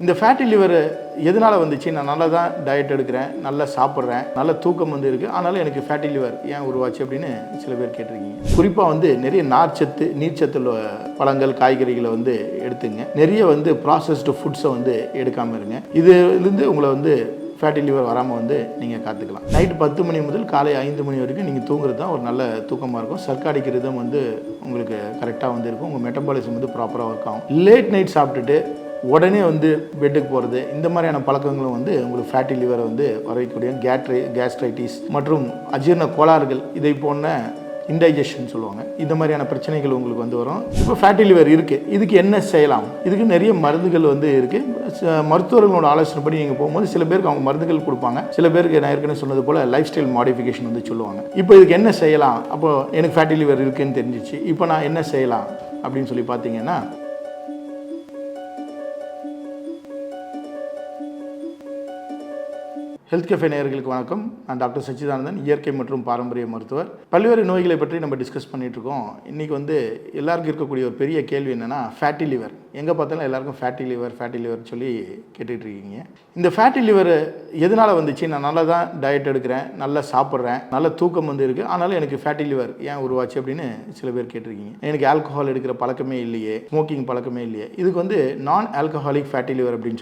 இந்த fatty liver எதனால் வந்துச்சு? நான் நல்லா தான் டயட் எடுக்கிறேன், நல்லா சாப்பிட்றேன், நல்ல தூக்கம் வந்து இருக்குது, ஆனாலும் எனக்கு ஃபேட்டி லிவர் ஏன் உருவாச்சு அப்படின்னு சில பேர் கேட்டிருக்கீங்க. குறிப்பாக வந்து நிறைய நார்ச்சத்து நீர்ச்சத்து பழங்கள் காய்கறிகளை வந்து எடுத்துங்க. நிறைய வந்து ப்ராசஸ்டு ஃபுட்ஸை வந்து எடுக்காமல் இருங்க. இதுலேருந்து உங்களை வந்து ஃபேட்டி லிவர் வராமல் வந்து நீங்கள் காத்துக்கலாம். நைட்டு 10 மணி முதல் காலை 5 மணி வரைக்கும் நீங்கள் தூங்குறது தான் ஒரு நல்ல தூக்கமாக இருக்கும். சர்க்காடிக் ரிதம் வந்து உங்களுக்கு கரெக்டாக வந்து இருக்கும். உங்கள் மெட்டபாலிசம் வந்து ப்ராப்பராக ஒர்க் ஆகும். லேட் நைட் சாப்பிட்டுட்டு உடனே வந்து பெட்டுக்கு போகிறது, இந்த மாதிரியான பழக்கங்களும் வந்து உங்களுக்கு ஃபேட்டி லிவரை வந்து வரக்கூடிய கேஸ்ட்ரைட்டிஸ் மற்றும் அஜீரண கோளாறுகள் இதை போன்ற இன்டைஜஷன் சொல்லுவாங்க, இந்த மாதிரியான பிரச்சனைகள் உங்களுக்கு வந்து வரும். இப்போ ஃபேட்டி லிவர் இருக்குது, இதுக்கு என்ன செய்யலாம்? இதுக்கு நிறைய மருந்துகள் வந்து இருக்குது. மருத்துவர்களோட ஆலோசனைப்படி நீங்கள் போகும்போது சில பேருக்கு அவங்க மருந்துகள் கொடுப்பாங்க, சில பேருக்கு நான் ஏற்கனவே சொன்னது போல் லைஃப் ஸ்டைல் மாடிஃபிகேஷன் வந்து சொல்லுவாங்க. இப்போ இதுக்கு என்ன செய்யலாம்? அப்போது எனக்கு ஃபேட்டி லிவர் இருக்குதுன்னு தெரிஞ்சிச்சு, இப்போ நான் என்ன செய்யலாம் அப்படின்னு சொல்லி பார்த்தீங்கன்னா, ஹெல்த் கேஃபே நேயர்களுக்கு வணக்கம். நான் டாக்டர் சச்சிதானந்தன், இயற்கை மற்றும் பாரம்பரிய மருத்துவர். பல்வேறு நோய்களை பற்றி நம்ம டிஸ்கஸ் பண்ணிகிட்டு இருக்கோம். இன்றைக்கி வந்து எல்லாருக்கும் இருக்கக்கூடிய ஒரு பெரிய கேள்வி என்னென்னா, ஃபேட்டி லிவர். எங்கே பார்த்தாலும் எல்லாருக்கும் ஃபேட்டி லிவர் சொல்லி கேட்டுட்டு இருக்கீங்க. இந்த ஃபேட்டி லிவர் எதனால் வந்துச்சு? நான் நல்லா தான் டயட் எடுக்கிறேன், நல்லா சாப்பிட்றேன், நல்ல தூக்கம் வந்து இருக்குது, ஆனாலும் எனக்கு ஃபேட்டி லிவர் ஏன் உருவாச்சு அப்படின்னு சில பேர் கேட்டிருக்கீங்க. எனக்கு ஆல்கஹால் எடுக்கிற பழக்கமே இல்லையே, ஸ்மோக்கிங் பழக்கமே இல்லையே. இதுக்கு வந்து நான் ஆல்கஹாலிக் ஃபேட்டி லிவர் அப்படின்னு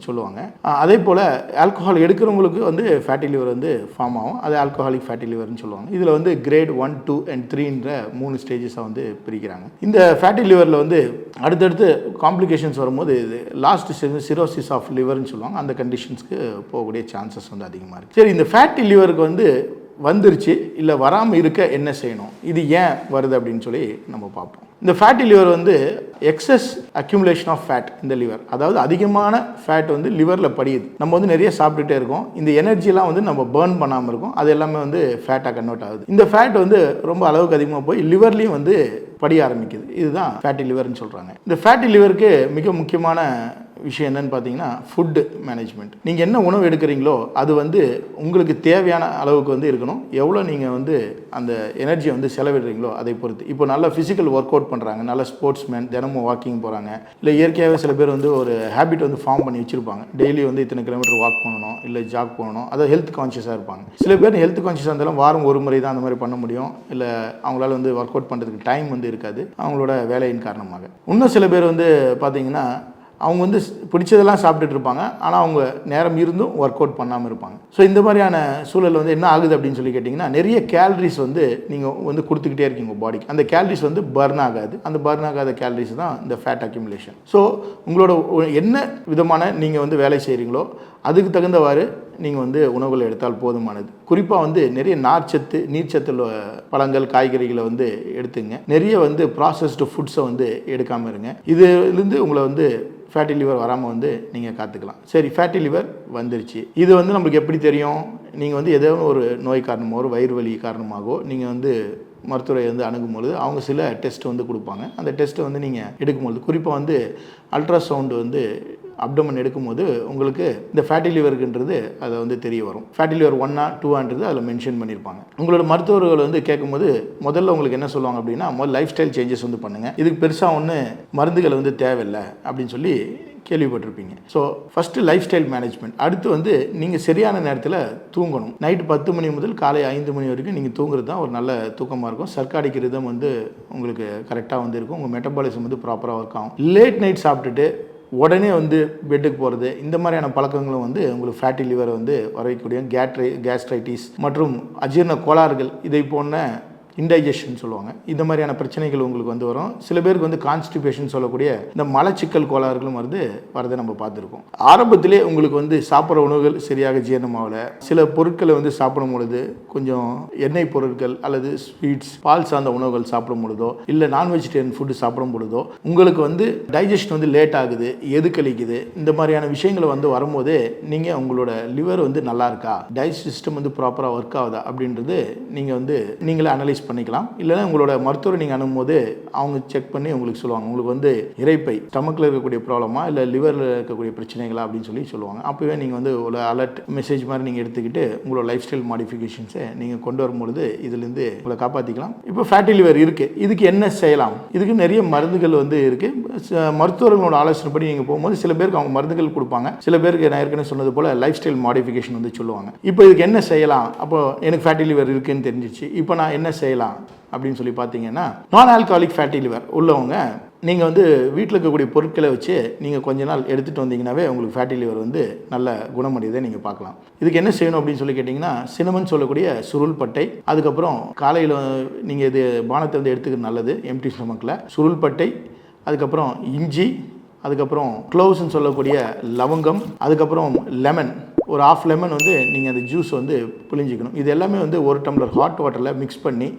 சொல்லுவாங்க. அதே போல் ஆல்கஹால் எடுக்கிறவங்களுக்கு வந்து ஃபேட்டி லிவர் வந்து ஃபார்ம் ஆகும். அது ஆல்கஹாலிக் ஃபேட்டி லிவர்னு சொல்லுவாங்க. இதில் வந்து கிரேட் 1, 2 and 3ன்ற 3 ஸ்டேஜஸாக வந்து பிரிக்கிறாங்க. இந்த ஃபேட்டி லிவரில் வந்து அடுத்தடுத்து காம்ப்ளிகேஷன்ஸ் வரும்போது இது லாஸ்ட் சிரோசிஸ் ஆஃப் லிவர்னு சொல்லுவாங்க. அந்த கண்டிஷன்ஸ்க்கு போகக்கூடிய சான்சஸ் வந்து அதிகமாக இருக்குது. சரி, இந்த ஃபேட்டி லிவருக்கு வந்து வந்துருச்சு இல்லை வராமல் இருக்க என்ன செய்யணும், இது ஏன் வருது அப்படின்னு சொல்லி நம்ம பார்ப்போம். இந்த ஃபேட்டி லிவர் வந்து எக்ஸஸ் அக்யூமுலேஷன் ஆஃப் ஃபேட் இந்த லிவர், அதாவது அதிகமான ஃபேட் வந்து லிவரில் படியுது. நம்ம வந்து நிறைய சாப்பிட்டுட்டே இருக்கோம், இந்த எனர்ஜிலாம் வந்து நம்ம பேர்ன் பண்ணாமல் இருக்கும், அது எல்லாமே வந்து ஃபேட்டாக கன்வெர்ட் ஆகுது. இந்த ஃபேட் வந்து ரொம்ப அளவுக்கு அதிகமாக போய் லிவர்லேயும் வந்து படிய ஆரம்பிக்குது. இதுதான் ஃபேட்டி லிவர்னு சொல்கிறாங்க. இந்த ஃபேட்டி லிவருக்கு மிக முக்கியமான விஷயம் என்னன்னு பார்த்தீங்கன்னா, ஃபுட்டு மேனேஜ்மெண்ட். நீங்கள் என்ன உணவு எடுக்கிறீங்களோ அது வந்து உங்களுக்கு தேவையான அளவுக்கு வந்து இருக்கணும். எவ்வளோ நீங்கள் வந்து அந்த எனர்ஜியை வந்து செலவிடுறீங்களோ அதை பொறுத்து. இப்போ நல்ல ஃபிசிக்கல் ஒர்க் அவுட் பண்ணுறாங்க, நல்ல ஸ்போர்ட்ஸ் மேன், தினமும் வாக்கிங் போகிறாங்க, இல்லை இயற்கையாகவே சில பேர் வந்து ஒரு ஹேபிட் வந்து ஃபார்ம் பண்ணி வச்சுருப்பாங்க. டெய்லி வந்து இத்தனை கிலோமீட்டர் வாக் பண்ணணும், இல்லை ஜாக் பண்ணணும், அதை ஹெல்த் கான்ஷியஸாக இருப்பாங்க. சில பேர் ஹெல்த் கான்ஷியஸாக இருந்தாலும் வாரம் ஒரு முறை தான் அந்த மாதிரி பண்ண முடியும், இல்லை அவங்களால வந்து ஒர்க் அவுட் பண்ணுறதுக்கு டைம் வந்து இருக்காது அவங்களோட வேலையின் காரணமாக. இன்னும் சில பேர் வந்து பார்த்தீங்கன்னா, அவங்க வந்து பிடிச்சதெல்லாம் சாப்பிட்டுட்டு இருப்பாங்க, ஆனால் அவங்க நேரம் இருந்தும் ஒர்க் அவுட் பண்ணாமல் இருப்பாங்க. ஸோ இந்த மாதிரியான சூழல் வந்து என்ன ஆகுது அப்படின்னு சொல்லி கேட்டிங்கன்னா, நிறைய கேலரிஸ் வந்து நீங்கள் வந்து கொடுத்துக்கிட்டே இருக்கீங்க பாடிக்கு. அந்த கேலரிஸ் வந்து பர்ன் ஆகாது. அந்த பர்ன் ஆகாத கேலரிஸ் தான் இந்த ஃபேட் அக்யூமுலேஷன். ஸோ உங்களோட என்ன விதமான நீங்கள் வந்து வேலை செய்கிறீங்களோ அதுக்கு தகுந்தவாறு நீங்கள் வந்து உணவுகளை எடுத்தால் போதுமானது. குறிப்பாக வந்து நிறைய நார்ச்சத்து நீர்ச்சத்து பழங்கள் காய்கறிகளை வந்து எடுத்துங்க. நிறைய வந்து ப்ராசஸ்டு ஃபுட்ஸை வந்து எடுக்காமல் இருங்க. இதுலேருந்து உங்களை வந்து ஃபேட்டி லிவர் வராமல் வந்து நீங்கள் காத்துக்கலாம். சரி, ஃபேட்டி லிவர் வந்துருச்சு, இது வந்து நம்மளுக்கு எப்படி தெரியும்? நீங்கள் வந்து ஏதோ ஒரு நோய் காரணமாக, ஒரு வயிறு வலி காரணமாகவோ நீங்கள் வந்து மருத்துவரை வந்து அணுகும்பொழுது அவங்க சில டெஸ்ட் வந்து கொடுப்பாங்க. அந்த டெஸ்ட்டை வந்து நீங்கள் எடுக்கும்பொழுது, குறிப்பாக வந்து அல்ட்ராசவுண்டு வந்து அப்டமன் எடுக்கும்போது உங்களுக்கு இந்த ஃபேட்டி லிவருக்குன்றது அதை வந்து தெரிய வரும். ஃபேட்டி லிவர் 1 or 2ன்றது அதில் மென்ஷன் பண்ணியிருப்பாங்க. உங்களோட மருத்துவர்கள் வந்து கேட்கும்போது முதல்ல உங்களுக்கு என்ன சொல்லுவாங்க அப்படின்னா, முதல்ல லைஃப் ஸ்டைல் சேஞ்சஸ் வந்து பண்ணுங்கள், இதுக்கு பெருசாக ஒன்று மருந்துகள் வந்து தேவையில்லை அப்படின்னு சொல்லி கேள்விப்பட்டிருப்பீங்க. So first life style management. அடுத்து வந்து நீங்கள் சரியான நேரத்தில் தூங்கணும். நைட்டு 10 மணி முதல் காலை 5 மணி வரைக்கும் நீங்கள் தூங்குறது தான் ஒரு நல்ல தூக்கமாக இருக்கும். சர்க்காடிக் ரிதம் வந்து உங்களுக்கு கரெக்டாக வந்து இருக்கும். உங்கள் மெட்டபாலிசம் வந்து ப்ராப்பராக ஒர்க் ஆகும். லேட் நைட் சாப்பிட்டுட்டு உடனே வந்து பெட்டுக்கு போகிறது, இந்த மாதிரியான பழக்கங்களும் வந்து உங்களுக்கு ஃபேட்டி லிவரை வந்து வரக்கூடிய கேஸ்ட்ரைட்டிஸ் மற்றும் அஜீரண கோளாறுகள் இதை போன்ற இன்டைஜஷன் சொல்லுவாங்க, இந்த மாதிரியான பிரச்சனைகள் உங்களுக்கு வந்து வரும். சில பேருக்கு வந்து கான்ஸ்டிபேஷன் சொல்லக்கூடிய இந்த மலச்சிக்கல் கோளாறுகளும் வரதை நம்ம பார்த்துருக்கோம். ஆரம்பத்திலே உங்களுக்கு வந்து சாப்பிட்ற உணவுகள் சரியாக ஜீரணமாகலை, சில பொருட்களை வந்து சாப்பிடும் பொழுது கொஞ்சம் எண்ணெய் பொருட்கள் அல்லது ஸ்வீட்ஸ் பால் சார்ந்த உணவுகள் சாப்பிடும் பொழுதோ, இல்லை நான் வெஜிடேரியன் ஃபுட்டு சாப்பிடும் பொழுதோ உங்களுக்கு வந்து டைஜஷன் வந்து லேட் ஆகுது, எதுக்களிக்குது, இந்த மாதிரியான விஷயங்களை வந்து வரும்போது நீங்கள் உங்களோட லிவர் வந்து நல்லா இருக்கா, டைஜஸ்ட் சிஸ்டம் வந்து ப்ராப்பராக ஒர்க் ஆகுதா அப்படின்றது நீங்கள் வந்து நீங்களே அனலைஸ் அனலைஸ் பண்ணிக்கலாம். இல்லைன்னா உங்களோட மருத்துவரை நீங்கள் அணுகும்போது அவங்க செக் பண்ணி உங்களுக்கு சொல்லுவாங்க, உங்களுக்கு வந்து இரைப்பை ஸ்டமக்கில் இருக்கக்கூடிய ப்ராப்ளமா இல்லை லிவரில் இருக்கக்கூடிய பிரச்சனைகளா அப்படின்னு சொல்லுவாங்க. அப்போவே நீங்கள் வந்து ஒரு அலர்ட் மெசேஜ் மாதிரி நீங்கள் எடுத்துக்கிட்டு உங்களோட லைஃப் ஸ்டைல் மாடிஃபிகேஷன்ஸை நீங்கள் கொண்டு வரும்பொழுது இதுலேருந்து உங்களை காப்பாற்றிக்கலாம். இப்போ ஃபேட்டி லிவர் இருக்குது, இதுக்கு என்ன செய்யலாம்? இதுக்கு நிறைய மருந்துகள் வந்து இருக்குது. மருத்துவர்களோட ஆலோசனைப்படி நீங்கள் போகும்போது சில பேருக்கு அவங்க மருந்துகள் கொடுப்பாங்க, சில பேருக்கு நான் ஏற்கனவே சொன்னது போல் லைஃப் ஸ்டைல் மாடிஃபிகேஷன் வந்து சொல்லுவாங்க. இப்போ இதுக்கு என்ன செய்யலாம்? அப்போ எனக்கு ஃபேட்டி லிவர் இருக்குன்னு தெரிஞ்சிச்சு, இப்போ நான் என்ன செய்யலாம் அப்படின்னு சொல்லி பார்த்தீங்கன்னா, நான் ஆல்கஹாலிக் ஃபேட்டி லிவர் உள்ளவங்க நீங்கள் வந்து வீட்டில் இருக்கக்கூடிய பொருட்களை வச்சு நீங்கள் கொஞ்ச நாள் எடுத்துகிட்டு வந்தீங்கன்னாவே உங்களுக்கு ஃபேட்டி லிவர் வந்து நல்ல குணமடையதை நீங்கள் பார்க்கலாம். இதுக்கு என்ன செய்யணும் அப்படின்னு சொல்லி கேட்டிங்கன்னா, சினமன் சொல்லக்கூடிய சுருள் பட்டை, அதுக்கப்புறம் காலையில் நீங்கள் இது பானத்தை வந்து எடுத்துக்கிறது நல்லது எம்டி ஸ்டமக்கில். சுருள் பட்டை, அதுக்கப்புறம் இஞ்சி, அதுக்கப்புறம் க்ளோவ்ஸ்ன்னு சொல்லக்கூடிய லவங்கம், அதுக்கப்புறம் லெமன், ஒரு ½ லெமன் வந்து நீங்கள் அந்த ஜூஸ் வந்து புழிஞ்சிக்கணும். இது எல்லாமே வந்து 1 டம்ளர் ஹாட் வாட்டரில் மிக்ஸ் பண்ணி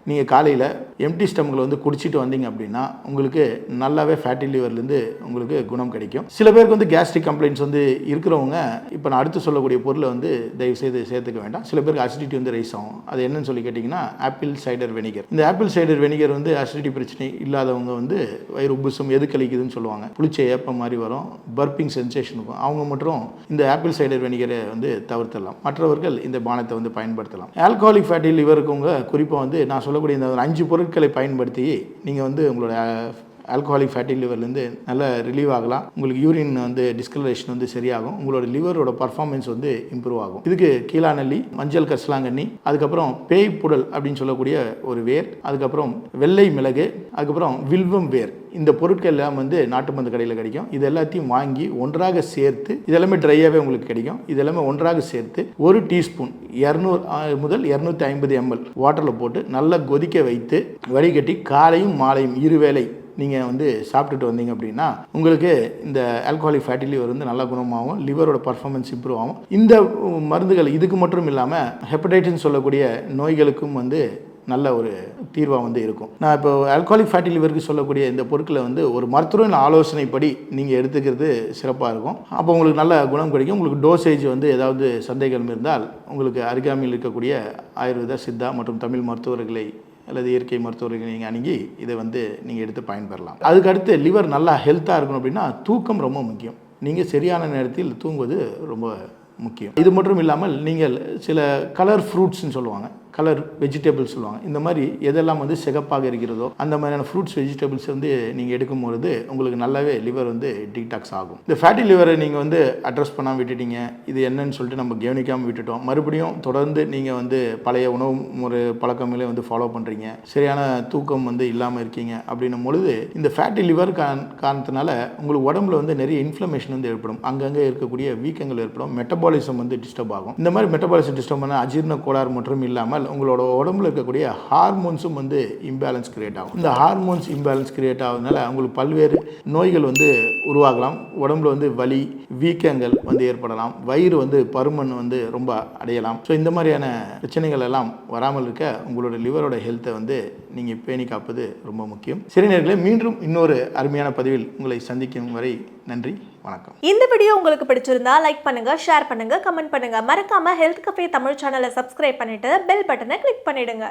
நீங்கள் காலையில் எம்டி ஸ்டமக்கில் வந்து குடிச்சிட்டு வந்தீங்க அப்படின்னா உங்களுக்கு நல்லாவே ஃபேட்டி லிவர்லேருந்து உங்களுக்கு குணம் கிடைக்கும். சில பேருக்கு வந்து கேஸ்ட்ரிக் கம்ப்ளைண்ட்ஸ் வந்து இருக்கிறவங்க இப்போ நான் அடுத்து சொல்லக்கூடிய பொருளை வந்து தயவுசெய்து சேர்த்துக்க வேண்டாம். சில பேருக்கு அசிடிட்டி வந்து ரைஸ் ஆகும். அது என்னன்னு சொல்லி கேட்டிங்கன்னா ஆப்பிள் சைடர் வெனிகர். இந்த ஆப்பிள் சைடர் வெனிகர் வந்து அசிடிட்டி பிரச்சனை இல்லாதவங்க வந்து வயிறு உப்புசம் எது கழிக்குதுன்னு சொல்லுவாங்க, புளிச்ச ஏப்பம் மாதிரி வரும், பர்பிங் சென்சேஷன் இருக்கும், அவங்க மட்டும் இந்த ஆப்பிள் சைடர் வெனிகரை வந்து தவிர்த்தலாம். மற்றவர்கள் இந்த பானத்தை வந்து பயன்படுத்தலாம். ஆல்கஹாலிக் ஃபேட்டி லிவர் இருக்கவங்க குறிப்பாக வந்து நான் சொல்லக்கூடிய இந்த 5 பொருட்களை பயன்படுத்தி நீங்கள் வந்து உங்களோட ஆல்கஹாலிக் ஃபேட்டி லிவர்லேருந்து நல்லா ரிலீவ் ஆகலாம். உங்களுக்கு யூரின் வந்து டிஸ்கலரேஷன் வந்து சரியாகும். உங்களோட லிவரோட பர்ஃபார்மன்ஸ் வந்து இம்ப்ரூவ் ஆகும். இதுக்கு கீழாநெல்லி, மஞ்சள் கரிசலாங்கண்ணி, அதுக்கப்புறம் பேய் புடல் அப்படின்னு சொல்லக்கூடிய ஒரு வேர், அதுக்கப்புறம் வெள்ளை மிளகு, அதுக்கப்புறம் வில்வம் வேர். இந்த பொருட்கள் எல்லாம் வந்து நாட்டு மருந்து கடையில் கிடைக்கும். இது எல்லாத்தையும் வாங்கி ஒன்றாக சேர்த்து, இதெல்லாமே ட்ரையாகவே உங்களுக்கு கிடைக்கும், இதெல்லாமே ஒன்றாக சேர்த்து 1 டீஸ்பூன் 200 முதல் 250 ml வாட்டரில் போட்டு நல்லா கொதிக்க வைத்து வடிகட்டி காலையும் மாலையும் 2 வேளை நீங்கள் வந்து சாப்பிட்டுட்டு வந்தீங்க அப்படின்னா உங்களுக்கு இந்த ஆல்கஹாலிக் ஃபேட்டி லிவர் வந்து நல்லா குணமாகும், லிவரோட பர்ஃபார்மன்ஸ் இம்ப்ரூவ் ஆகும். இந்த மருந்துகள் இதுக்கு மட்டும் இல்லாமல் ஹெப்படைட்டிஸ் சொல்லக்கூடிய நோய்களுக்கும் வந்து நல்ல ஒரு தீர்வாக வந்து இருக்கும். நான் இப்போ ஆல்கஹாலிக் ஃபேட்டி லிவருக்கு சொல்லக்கூடிய இந்த பொருட்களை வந்து ஒரு மருத்துவரின் ஆலோசனைப்படி நீங்கள் எடுத்துக்கிறது சிறப்பாக இருக்கும். அப்போ உங்களுக்கு நல்ல குணம் கிடைக்கும். உங்களுக்கு டோசேஜ் வந்து ஏதாவது சந்தேகம் இருந்தால் உங்களுக்கு அருகாமையில் இருக்கக்கூடிய ஆயுர்வேத, சித்தா மற்றும் தமிழ் மருத்துவர்களை அல்லது இயற்கை மருத்துவர்கள் நீங்கள் அணுகி இதை வந்து நீங்கள் எடுத்து பயன்பெறலாம். அதுக்கடுத்து லிவர் நல்லா ஹெல்த்தாக இருக்கணும் அப்படின்னா தூக்கம் ரொம்ப முக்கியம். நீங்கள் சரியான நேரத்தில் தூங்குவது ரொம்ப முக்கியம். இது மட்டும் இல்லாமல் நீங்கள் சில கலர் ஃப்ரூட்ஸ்ன்னு சொல்லுவாங்க, கலர் வெஜிடபிள்ஸ் சொல்லுவாங்க, இந்த மாதிரி எதெல்லாம் வந்து சிகப்பாக இருக்கிறதோ அந்த மாதிரியான ஃப்ரூட்ஸ் வெஜிடபிள்ஸ் வந்து நீங்கள் எடுக்கும்பொழுது உங்களுக்கு நல்லாவே லிவர் வந்து டீடாக்ஸ் ஆகும். இந்த ஃபேட்டி லிவரை நீங்கள் வந்து அட்ரஸ் பண்ணாமல் விட்டுட்டீங்க, இது என்னன்னு சொல்லிட்டு நம்ம கவனிக்காமல் விட்டுட்டோம், மறுபடியும் தொடர்ந்து நீங்கள் வந்து பழைய உணவு முறை பழக்கங்களே வந்து ஃபாலோ பண்ணுறீங்க, சரியான தூக்கம் வந்து இல்லாமல் இருக்கீங்க அப்படின்னும் பொழுது இந்த ஃபேட்டி லிவர் காரணத்தினால உங்களுக்கு உடம்புல வந்து நிறைய இன்ஃப்ளமேஷன் வந்து ஏற்படும், அங்கங்கே இருக்கக்கூடிய வீக்கங்கள் ஏற்படும், மெட்டபாலிசம் வந்து டிஸ்டர்ப் ஆகும். இந்த மாதிரி மெட்டபாலிசம் டிஸ்டர்ப் பண்ண அஜீரண கோளாறு மற்றும் இல்லாமல் உங்களோட உடம்புல இருக்கக்கூடிய ஹார்மோன்ஸும் வந்து இம்பேலன்ஸ் கிரியேட் ஆகும். இந்த ஹார்மோன்ஸ் இம்பேலன்ஸ் கிரியேட் ஆகுறதுனால உங்களுக்கு பல்வேறு நோய்கள் வந்து உருவாகலாம். உடம்புல வந்து வலி, வீக்கங்கள் வந்து ஏற்படலாம், வயிறு வந்து பருமன் வந்து ரொம்ப அடையலாம். ஸோ இந்த மாதிரியான பிரச்சனைகள் எல்லாம் வராமல் இருக்க உங்களோட லிவரோட ஹெல்த்தை வந்து நீங்கள் பேணி காப்பது ரொம்ப முக்கியம். சரி நேயர்களே, மீண்டும் இன்னொரு அருமையான பதிவில் உங்களை சந்திக்கும் வரை நன்றி, வணக்கம். இந்த வீடியோ உங்களுக்கு பிடிச்சிருந்தா லைக் பண்ணுங்க, ஷேர் பண்ணுங்க, கமெண்ட் பண்ணுங்க. மறக்காம ஹெல்த் கஃபே தமிழ் சேனலை சப்ஸ்கிரைப் பண்ணிட்டு பெல் பட்டனை கிளிக் பண்ணிடுங்க.